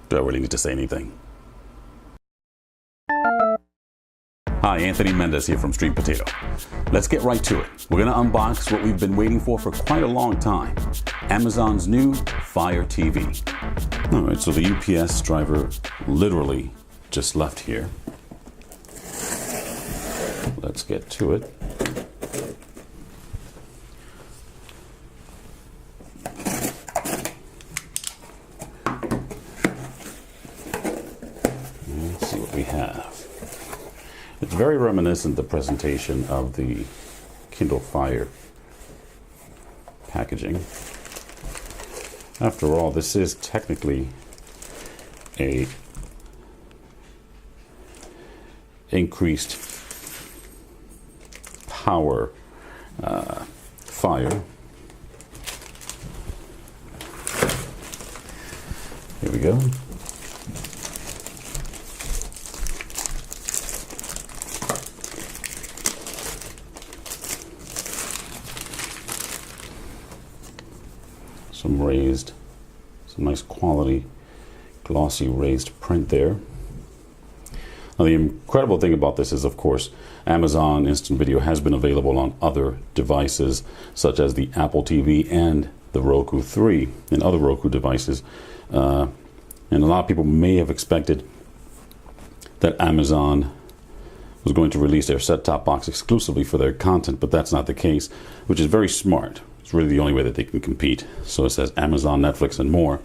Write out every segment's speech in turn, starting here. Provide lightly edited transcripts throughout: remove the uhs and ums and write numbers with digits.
Do I really need to say anything? Hi, Anthony Mendez here from Street Potato. Let's get right to it. We're going to unbox what we've been waiting for quite a long time. Amazon's new Fire TV. All right, so the UPS driver literally just left here. Let's get to it. Let's see what we have. It's very reminiscent of the presentation of the Kindle Fire packaging. After all, this is technically a increased power Fire. Here we go. Some nice quality, glossy raised print there. Now, the incredible thing about this is, of course, Amazon Instant Video has been available on other devices, such as the Apple TV and the Roku 3 and other Roku devices. And a lot of people may have expected that Amazon was going to release their set-top box exclusively for their content, but that's not the case, which is very smart. It's really the only way that they can compete. So it says Amazon, Netflix, and more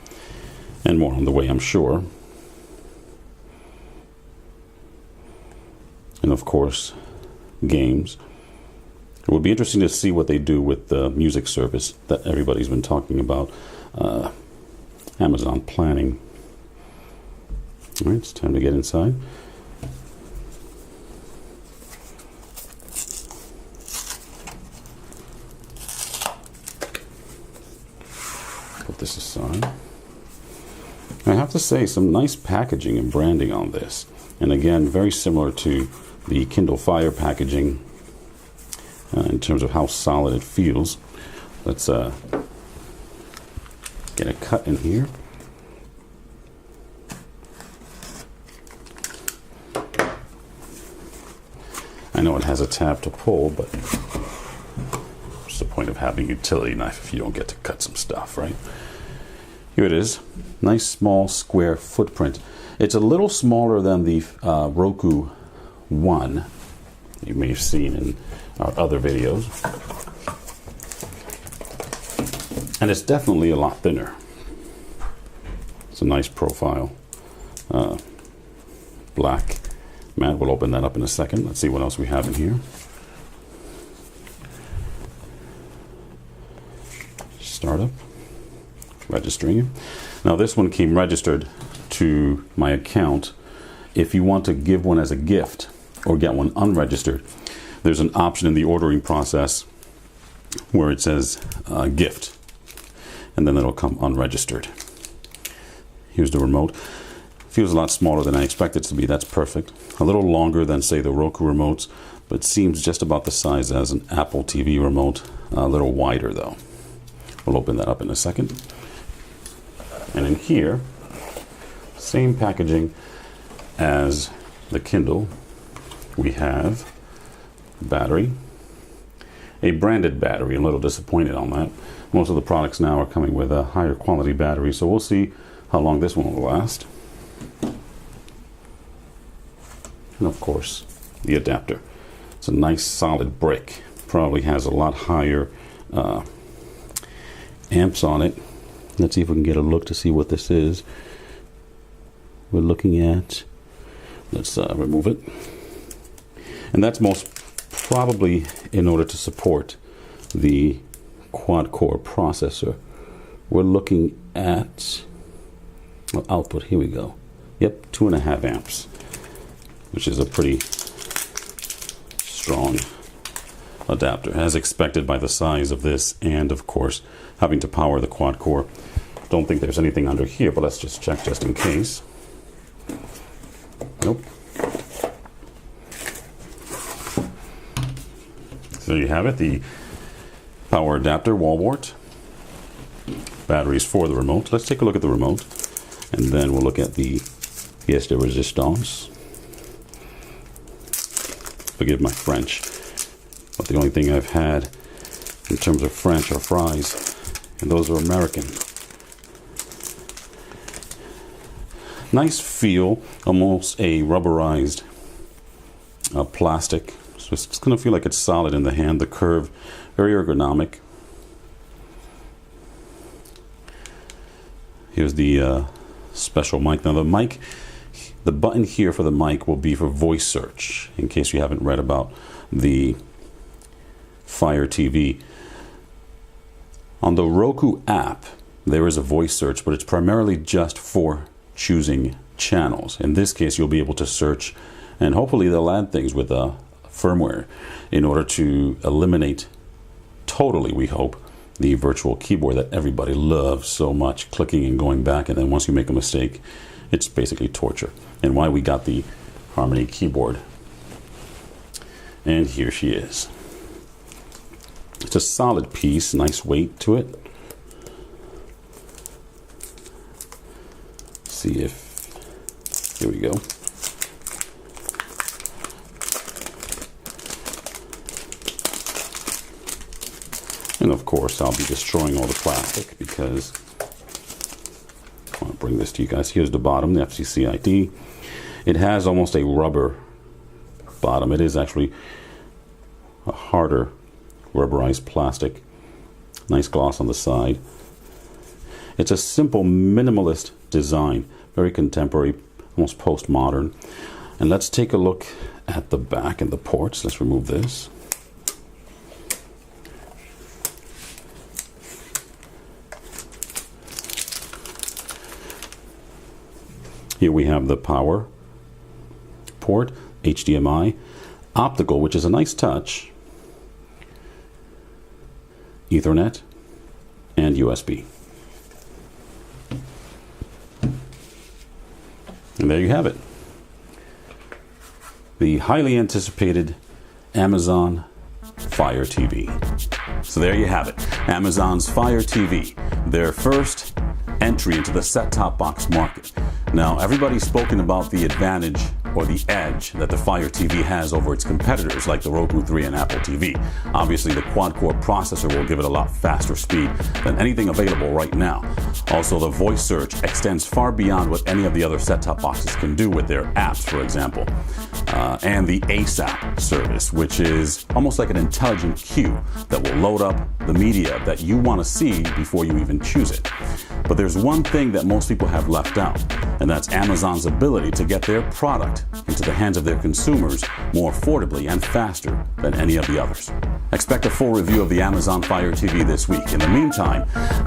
on the way, I'm sure. And of course, games. It would be interesting to see what they do with the music service that everybody's been talking about. Amazon planning. All right, it's time to get inside. Put this aside. I have to say, some nice packaging and branding on this. And again, very similar to the Kindle Fire packaging in terms of how solid it feels. Let's get a cut in here. I know it has a tab to pull, but what's the point of having a utility knife if you don't get to cut some stuff, right? Here it is. Nice small square footprint. It's a little smaller than the Roku 1 you may have seen in our other videos. And it's definitely a lot thinner. It's a nice profile. Black mat. We'll open that up in a second. Let's see what else we have in here. Startup. Registering it. Now this one came registered to my account. If you want to give one as a gift or get one unregistered, there's an option in the ordering process where it says gift, and then it'll come unregistered. Here's the remote. Feels a lot smaller than I expected it to be. That's perfect. A little longer than, say, the Roku remotes, but seems just about the size as an Apple TV remote. A little wider though. We'll open that up in a second. And in here, same packaging as the Kindle, we have battery, a branded battery. I'm a little disappointed on that. Most of the products now are coming with a higher quality battery, so we'll see how long this one will last. And of course, the adapter. It's a nice solid brick. Probably has a lot higher amps on it. Let's see if we can get a look to see what this is. We're looking at, let's remove it. And that's most probably in order to support the quad-core processor. We're looking at output. Here we go. Yep, 2.5 amps, which is a pretty strong adapter, as expected by the size of this, and of course having to power the quad-core. Don't think there's anything under here, but let's just check just in case. Nope. So there you have it, the power adapter, wall wart, batteries for the remote. Let's take a look at the remote. And then we'll look at the pièce de résistance. Forgive my French, but the only thing I've had in terms of French are fries, and those are American. Nice feel, almost a rubberized plastic. So it's going to feel like it's solid in the hand. The curve, very ergonomic. Here's the special mic. Now the mic, the button here for the mic will be for voice search, in case you haven't read about the Fire TV. On the Roku app, there is a voice search, but it's primarily just for choosing channels. In this case, you'll be able to search, and hopefully they'll add things with firmware in order to eliminate totally, we hope, the virtual keyboard that everybody loves so much, clicking and going back, and then once you make a mistake, it's basically torture. And why we got the Harmony keyboard. And here she is. It's a solid piece, nice weight to it. See if, here we go. And of course, I'll be destroying all the plastic because I want to bring this to you guys. Here's the bottom, the FCC ID. It has almost a rubber bottom. It is actually a harder rubberized plastic. Nice gloss on the side. It's a simple minimalist design, very contemporary, almost postmodern. And let's take a look at the back and the ports. Let's remove this. Here we have the power port, HDMI, optical, which is a nice touch, Ethernet, and USB. And there you have it. The highly anticipated Amazon Fire TV. So there you have it. Amazon's Fire TV, their first entry into the set-top box market. Now, everybody's spoken about the advantage or the edge that the Fire TV has over its competitors like the Roku 3 and Apple TV. Obviously, the quad-core processor will give it a lot faster speed than anything available right now. Also, the voice search extends far beyond what any of the other set-top boxes can do with their apps, for example. And the ASAP service, which is almost like an intelligent queue that will load up the media that you want to see before you even choose it. But there's one thing that most people have left out, and that's Amazon's ability to get their product into the hands of their consumers more affordably and faster than any of the others. Expect a full review of the Amazon Fire TV this week. In the meantime,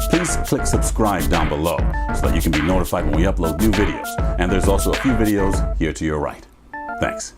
please click subscribe down below so that you can be notified when we upload new videos. And there's also a few videos here to your right. Thanks.